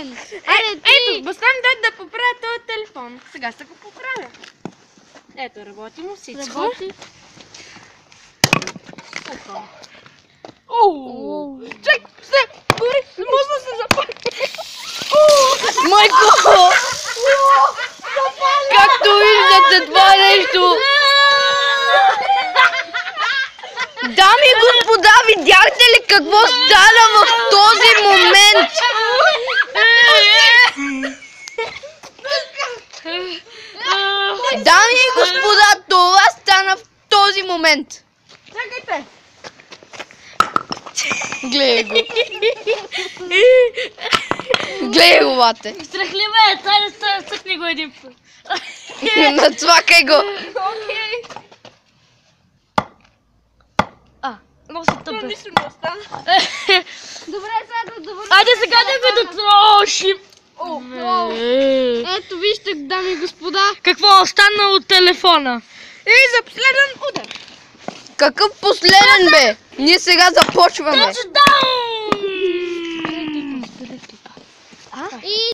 последен. Ето, баснем да поправя този телефон. Сега ще го поправя. Ето, работи му всичко. Работи. Чек, гори, не може да се запали. Майко! Както виждате, това нещо... Дами и господа, видяхте ли какво стана в този момент? Дами и господа, това стана в този момент. Чакайте. Гледай го. Гледай го, бате. Страхливо е, тай да стъкни го един път. Нацвакай го. Окей. Много се тъпе. Нищо не остана. Добре, сега да довършим. Айде сега да го дотрошим. Ето вижте, дами и господа. Какво остана от телефона? И за последен удар. Какъв последен бе? Ние сега започваме. Touchdown! И